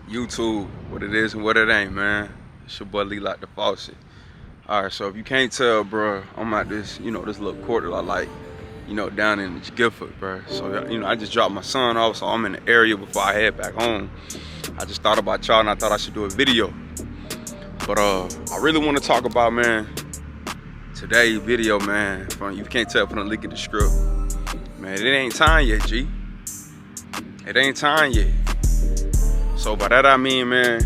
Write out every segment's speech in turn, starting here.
YouTube, what it is and what it ain't, man. It's your boy Lee like the Faucet. Alright, so if you can't tell, bro, I'm at this, this little quarter I like, down in Gifford, bro. So, I just dropped my son off, so I'm in the area before I head back home. I just thought about y'all and I thought I should do a video. But I really want to talk about, man, today's video, man, you can't tell from the leak of the script. Man, it ain't time yet, G. It ain't time yet. So by that I mean, man,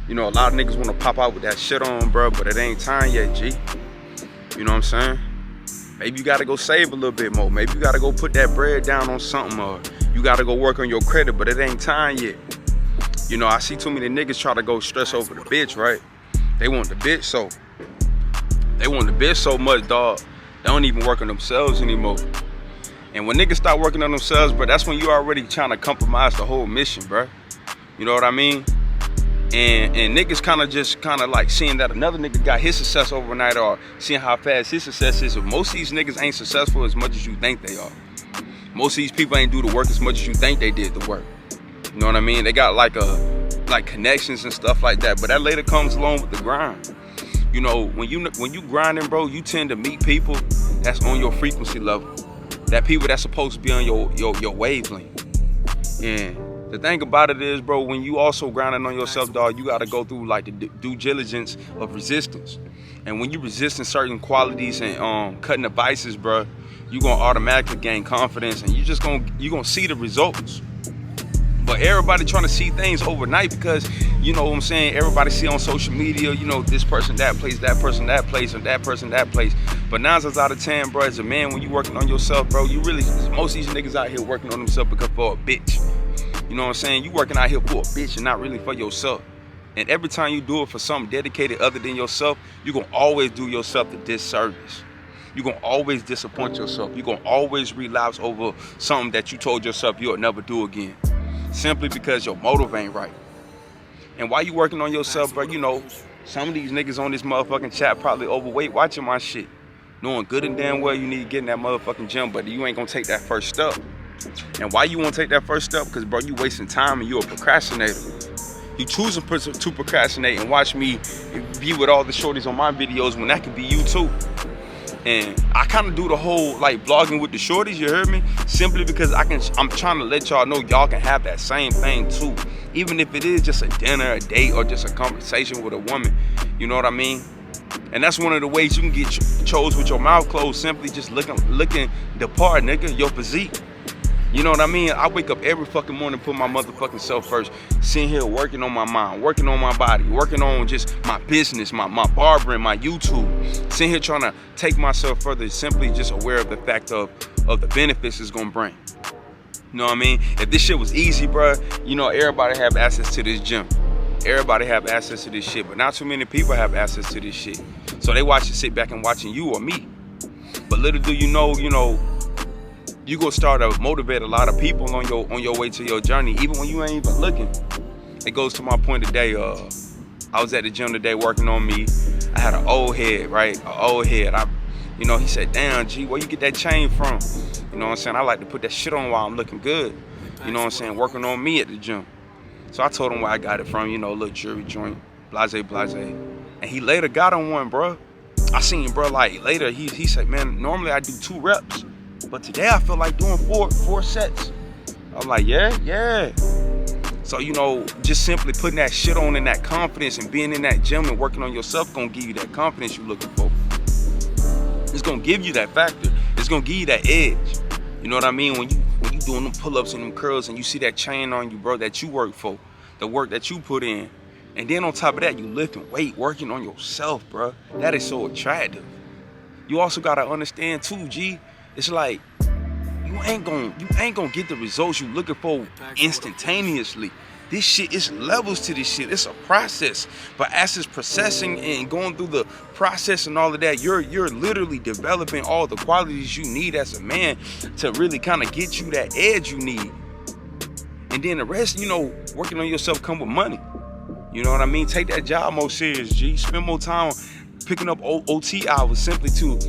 a lot of niggas want to pop out with that shit on, bro, but it ain't time yet, G. You know what I'm saying? Maybe you gotta go save a little bit more. Maybe you gotta go put that bread down on something, or you gotta go work on your credit, but it ain't time yet. I see too many niggas try to go stress over the bitch, right? They want the bitch so much, dog, they don't even work on themselves anymore. And when niggas start working on themselves, bro, that's when you already trying to compromise the whole mission, bro. You know what I mean? And niggas kind of like seeing that another nigga got his success overnight, or seeing how fast his success is. But most of these niggas ain't successful as much as you think they are. Most of these people ain't do the work as much as you think they did the work. You know what I mean? They got like connections and stuff like that, but that later comes along with the grind. When you grinding, bro, you tend to meet people that's on your frequency level. That people that's supposed to be on your wavelength. And the thing about it is, bro, when you also grinding on yourself, dog, you gotta go through like the due diligence of resistance. And when you resisting certain qualities and cutting the vices, bro, you gonna automatically gain confidence, and you gonna see the results. But everybody trying to see things overnight because, you know what I'm saying, everybody see on social media, this person that place, that person that place, or that person that place. But 9 times out of 10, bro, as a man, when you working on yourself, bro, most of these niggas out here working on themselves because for a bitch. You know what I'm saying? You working out here for a bitch and not really for yourself. And every time you do it for something dedicated other than yourself, you're going to always do yourself the disservice. You're going to always disappoint yourself. You're going to always relapse over something that you told yourself you'll never do again. Simply because your motive ain't right. And while you working on yourself, bro, some of these niggas on this motherfucking chat probably overweight watching my shit. Knowing good and damn well you need to get in that motherfucking gym, but you ain't going to take that first step. And why you won't take that first step? Because, bro, you wasting time and you a procrastinator. You choosing to procrastinate and watch me be with all the shorties on my videos when that could be you too. And I kind of do the whole like vlogging with the shorties, you heard me? Simply because I'm trying to let y'all know y'all can have that same thing too. Even if it is just a dinner, a date, or just a conversation with a woman. You know what I mean? And that's one of the ways you can get chose with your mouth closed, simply just looking the part, nigga, your physique. You know what I mean? I wake up every fucking morning, put my motherfucking self first, sitting here working on my mind, working on my body, working on just my business, my barbering, my YouTube, sitting here trying to take myself further, simply just aware of the fact of the benefits it's gonna bring. You know what I mean? If this shit was easy, bro, everybody have access to this gym. Everybody have access to this shit, but not too many people have access to this shit. So they sit back and watching you or me. But little do you know, you gonna start to motivate a lot of people on your way to your journey, even when you ain't even looking. It goes to my point today. I was at the gym today working on me. I had an old head, right? An old head. He said, "Damn, G, where you get that chain from?" You know what I'm saying? I like to put that shit on while I'm looking good. You know what I'm saying? Working on me at the gym. So I told him where I got it from. A little jewelry joint, blase. And he later got on one, bro. I seen him, bro. Like later, he said, "Man, normally I do 2 reps. But today I feel like doing four sets." I'm like, yeah. So, just simply putting that shit on and that confidence and being in that gym and working on yourself gonna give you that confidence you're looking for. It's gonna give you that factor. It's gonna give you that edge. You know what I mean? When you doing them pull-ups and them curls and you see that chain on you, bro, that you work for, the work that you put in. And then on top of that, you lifting weight, working on yourself, bro. That is so attractive. You also gotta understand too, G. It's like you ain't gonna get the results you looking for instantaneously. This shit is levels to this shit. It's a process. But as it's processing and going through the process and all of that, you're literally developing all the qualities you need as a man to really kind of get you that edge you need. And then the rest, working on yourself come with money. You know what I mean? Take that job more serious, G. Spend more time picking up OT hours simply to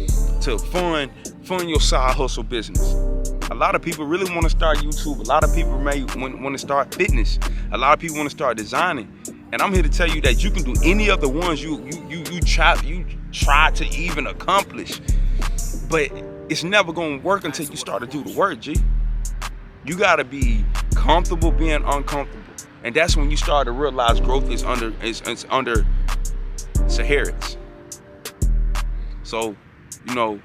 fund your side hustle business. A lot of people really want to start YouTube. A lot of people may want to start fitness. A lot of people want to start designing. And I'm here to tell you that you can do any of the ones you try to even accomplish. But it's never gonna work until you start to do the work, G. You gotta be comfortable being uncomfortable. And that's when you start to realize growth is under Saharas. So, you know,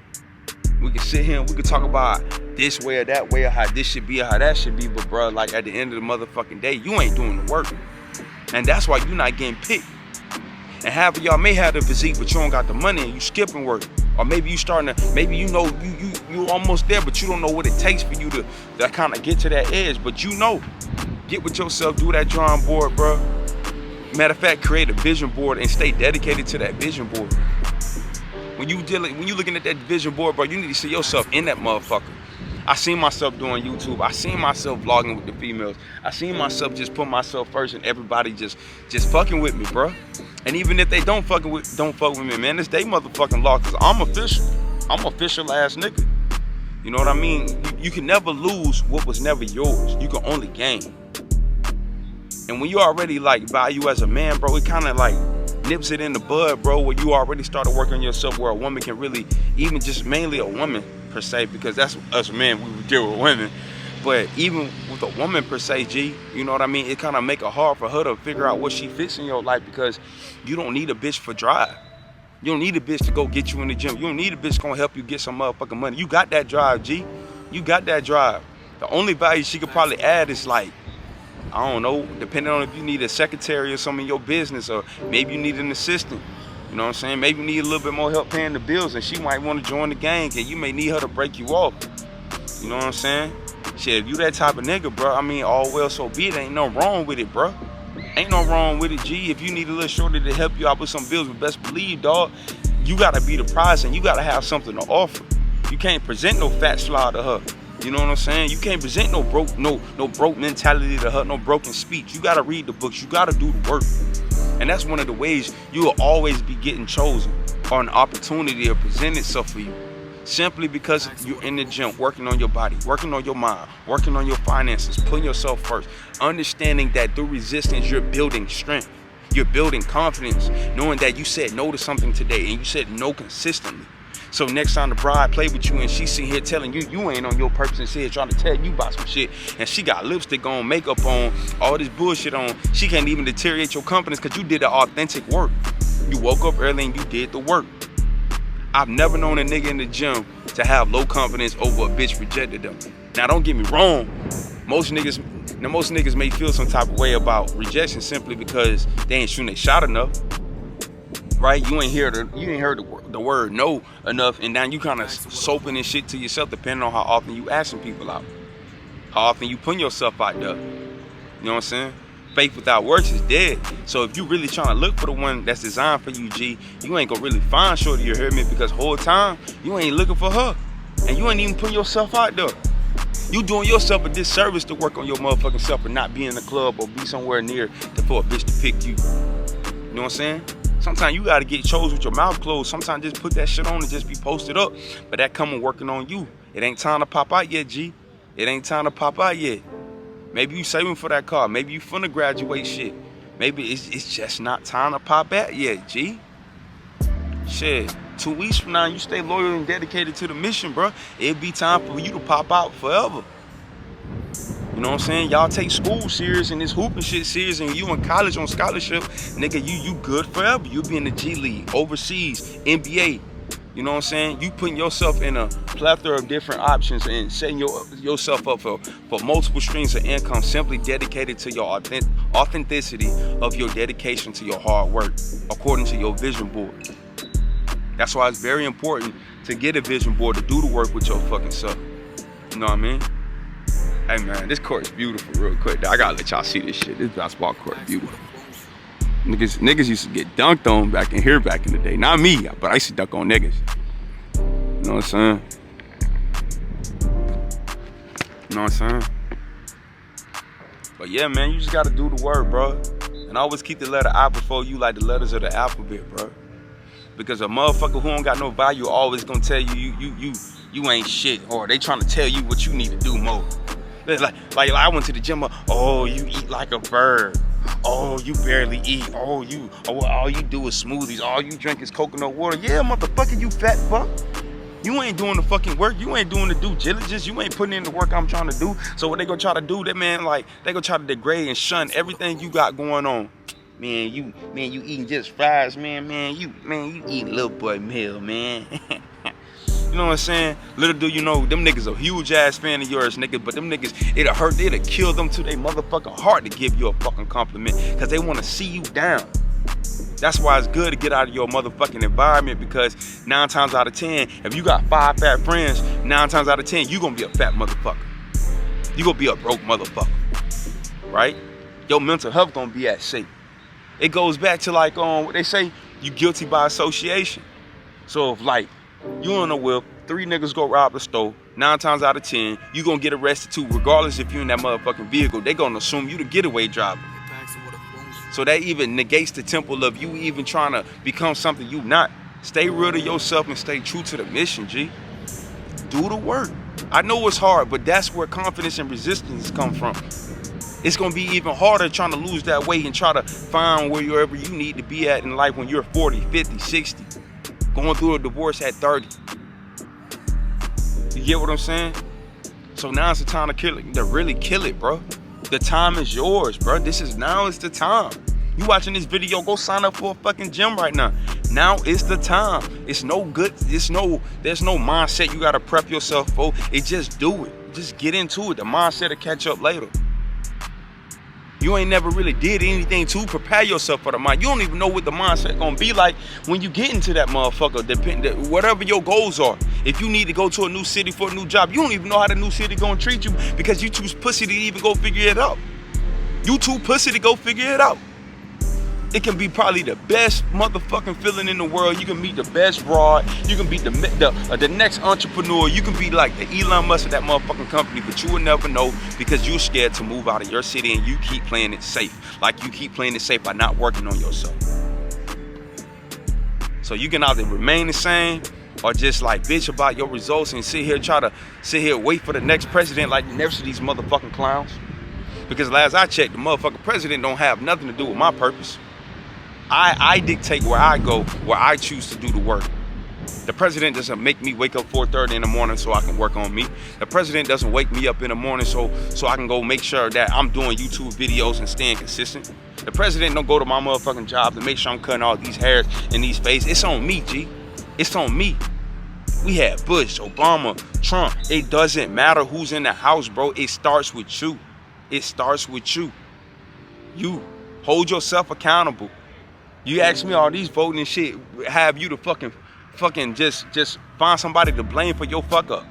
we can sit here and we can talk about this way or that way, or how this should be or how that should be, but bro, like at the end of the motherfucking day, you ain't doing the work. And that's why you're not getting picked. And half of y'all may have the physique, but you don't got the money and you skipping work. Or maybe you starting to, maybe you know you almost there, but you don't know what it takes for you to kind of get to that edge. But you know, get with yourself, do that drawing board, bro. Matter of fact, create a vision board and stay dedicated to that vision board. When you looking at that vision board, bro, you need to see yourself in that motherfucker. I seen myself doing YouTube. I seen myself vlogging with the females. I seen myself just put myself first and everybody just fucking with me, bro. And even if they don't fuck with me, man, it's they motherfucking law, cause I'm official. I'm official ass nigga. You know what I mean? You can never lose what was never yours. You can only gain. And when you already like value as a man, bro, it kind of like nips it in the bud, bro, where you already started working on yourself, where a woman can really, even just mainly a woman per se, because that's us men, we would deal with women. But even with a woman per se, G, you know what I mean? It kind of make it hard for her to figure out what she fits in your life, because you don't need a bitch for drive. You don't need a bitch to go get you in the gym. You don't need a bitch gonna help you get some motherfucking money. You got that drive, G. You got that drive. The only value she could probably add is like, I don't know, depending on if you need a secretary or something in your business, or maybe you need an assistant. You know what I'm saying? Maybe you need a little bit more help paying the bills, and she might want to join the gang, and you may need her to break you off. You know what I'm saying? Shit, if you that type of nigga, bro, I mean, all well, so be it. Ain't no wrong with it, bro. Ain't no wrong with it, G. If you need a little shorty to help you out with some bills, but best believe, dog, you gotta be the prize, and you gotta have something to offer. You can't present no fat slide to her. You know what I'm saying? You can't present no broke mentality to her, no broken speech. You gotta read the books. You gotta do the work. And that's one of the ways you will always be getting chosen, or an opportunity to present itself for you. Simply because you're in the gym, working on your body, working on your mind, working on your finances, putting yourself first. Understanding that through resistance, you're building strength. You're building confidence, knowing that you said no to something today and you said no consistently. So next time the bride play with you and she sitting here telling you you ain't on your purpose, and shit, trying to tell you about some shit, and she got lipstick on, makeup on, all this bullshit on, she can't even deteriorate your confidence because you did the authentic work. You woke up early and you did the work. I've never known a nigga in the gym to have low confidence over a bitch rejected them. Now don't get me wrong, most niggas may feel some type of way about rejection simply because they ain't shooting their shot enough. Right? You ain't heard the word no enough, and now you kind of soaping this shit to yourself, depending on how often you asking people out, how often you putting yourself out there. You know what I'm saying? Faith without works is dead. So if you really trying to look for the one that's designed for you, G, you ain't gonna really find shorty, you hear me? Because whole time you ain't looking for her, and you ain't even putting yourself out there. You doing yourself a disservice to work on your motherfucking self and not be in the club or be somewhere near for a bitch to pick you. You know what I'm saying? Sometimes you gotta get chose with your mouth closed. Sometimes just put that shit on and just be posted up. But that coming working on you. It ain't time to pop out yet, G. It ain't time to pop out yet. Maybe you saving for that car. Maybe you finna graduate shit. Maybe it's just not time to pop out yet, G. Shit, 2 weeks from now, you stay loyal and dedicated to the mission, bro. It'll be time for you to pop out forever. You know what I'm saying? Y'all take school serious and this hooping shit serious, and you in college on scholarship, nigga, you good forever. You be in the G League, overseas, NBA. You know what I'm saying? You putting yourself in a plethora of different options and setting yourself up for multiple streams of income, simply dedicated to your authenticity of your dedication to your hard work, according to your vision board. That's why it's very important to get a vision board, to do the work with your fucking self. You know what I mean? Hey man, this court is beautiful real quick. I gotta let y'all see this shit. This basketball court is beautiful. Niggas used to get dunked on back in here back in the day. Not me, but I used to dunk on niggas. You know what I'm saying? You know what I'm saying? But yeah, man, you just gotta do the work, bro. And always keep the letter I before you like the letters of the alphabet, bro. Because a motherfucker who don't got no value always gonna tell you you ain't shit, or they trying to tell you what you need to do more. Like I went to the gym. Oh, you eat like a bird. Oh, you barely eat. Oh, all you do is smoothies. All you drink is coconut water. Yeah, motherfucker, you fat fuck. You ain't doing the fucking work. You ain't doing the due diligence. You ain't putting in the work I'm trying to do. So what they gonna try to do, that man, like, they gonna try to degrade and shun everything you got going on. Man, you eating just fries, man, you eating little boy meal, man. You know what I'm saying? Little do you know, them niggas a huge ass fan of yours, nigga, but them niggas, it'll kill them to their motherfucking heart to give you a fucking compliment, because they want to see you down. That's why it's good to get out of your motherfucking environment, because 9 times out of 10, if you got 5 fat friends, 9 times out of 10, you gonna be a fat motherfucker. You gonna be a broke motherfucker, right? Your mental health gonna be at stake. It goes back to like, what they say, you guilty by association. So if like, you on a whip, 3 niggas go rob the store, 9 times out of 10, you gonna get arrested too, regardless if you in that motherfucking vehicle. They gonna assume you the getaway driver. So that even negates the temple of you even trying to become something you not. Stay real to yourself and stay true to the mission, G. Do the work. I know it's hard, but that's where confidence and resistance come from. It's gonna be even harder trying to lose that weight and try to find wherever you need to be at in life when you're 40, 50, 60. Going through a divorce at 30. You get what I'm saying? So now it's the time to really kill it, bro. The time is yours, bro. Now is the time. You watching this video, go sign up for a fucking gym right now. Now is the time. There's no mindset you gotta prep yourself for. Just do it. Just get into it. The mindset will catch up later. You ain't never really did anything to prepare yourself for the mind. You don't even know what the mindset gonna be like when you get into that motherfucker, whatever your goals are. If you need to go to a new city for a new job, you don't even know how the new city gonna treat you because you too pussy to even go figure it out. You too pussy to go figure it out. It can be probably the best motherfucking feeling in the world. You can meet the best broad. You can be the next entrepreneur. You can be like the Elon Musk of that motherfucking company, but you will never know because you're scared to move out of your city and you keep playing it safe. Like you keep playing it safe by not working on yourself. So you can either remain the same or just like bitch about your results and sit here wait for the next president like never see these motherfucking clowns. Because last I checked, the motherfucking president don't have nothing to do with my purpose. I dictate where I go, where I choose to do the work. The president doesn't make me wake up 4:30 in the morning so I can work on me. The president doesn't wake me up in the morning so I can go make sure that I'm doing YouTube videos and staying consistent. The president don't go to my motherfucking job to make sure I'm cutting all these hairs in these faces. It's on me, G. It's on me. We had Bush, Obama, Trump. It doesn't matter who's in the house, bro. It starts with you. It starts with you. You hold yourself accountable. You ask me all these voting and shit, have you to fucking just find somebody to blame for your fuck up.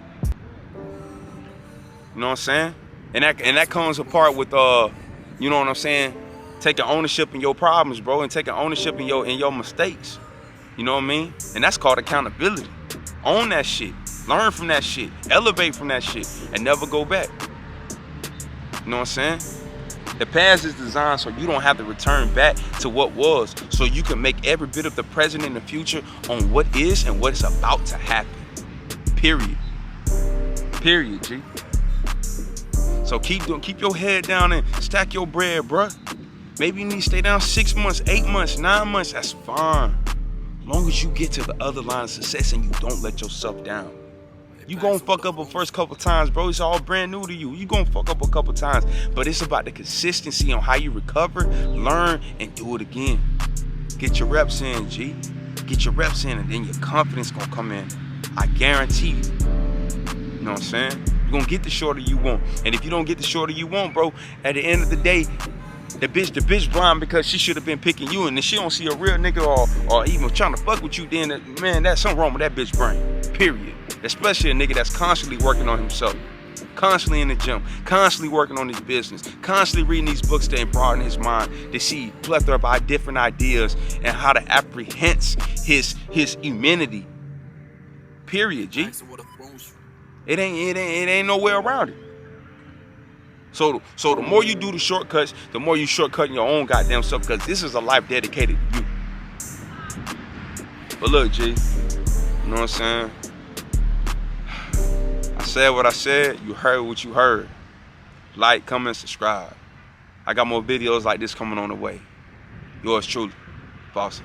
You know what I'm saying? And that comes apart with you know what I'm saying? Taking ownership in your problems, bro, and taking ownership in your mistakes. You know what I mean? And that's called accountability. Own that shit. Learn from that shit. Elevate from that shit. And never go back. You know what I'm saying? The past is designed so you don't have to return back to what was, so you can make every bit of the present in the future on what is and what is about to happen. Period. Period, G. So keep your head down and stack your bread, bruh. Maybe you need to stay down 6 months, 8 months, 9 months. That's fine. As long as you get to the other line of success and you don't let yourself down. You gonna fuck up the first couple times, bro. It's all brand new to you. You gonna fuck up a couple times. But it's about the consistency on how you recover, learn, and do it again. Get your reps in, G. Get your reps in, and then your confidence gonna come in. I guarantee you. You know what I'm saying? You're gonna get the shorter you want. And if you don't get the shorter you want, bro, at the end of the day, the bitch blind because she should have been picking you, and if she don't see a real nigga or even trying to fuck with you, then man, that's something wrong with that bitch brain. Period. Especially a nigga that's constantly working on himself, constantly in the gym, constantly working on his business, constantly reading these books to broaden his mind, to see plethora of different ideas and how to apprehend his immunity. Period, G. It ain't no way around it. So the more you do the shortcuts, the more you shortcutting your own goddamn self, because this is a life dedicated to you. But look, G, you know what I'm saying? said what I said. You heard what you heard. Like, comment, subscribe. I got more videos like this coming on the way. Yours truly, Boss.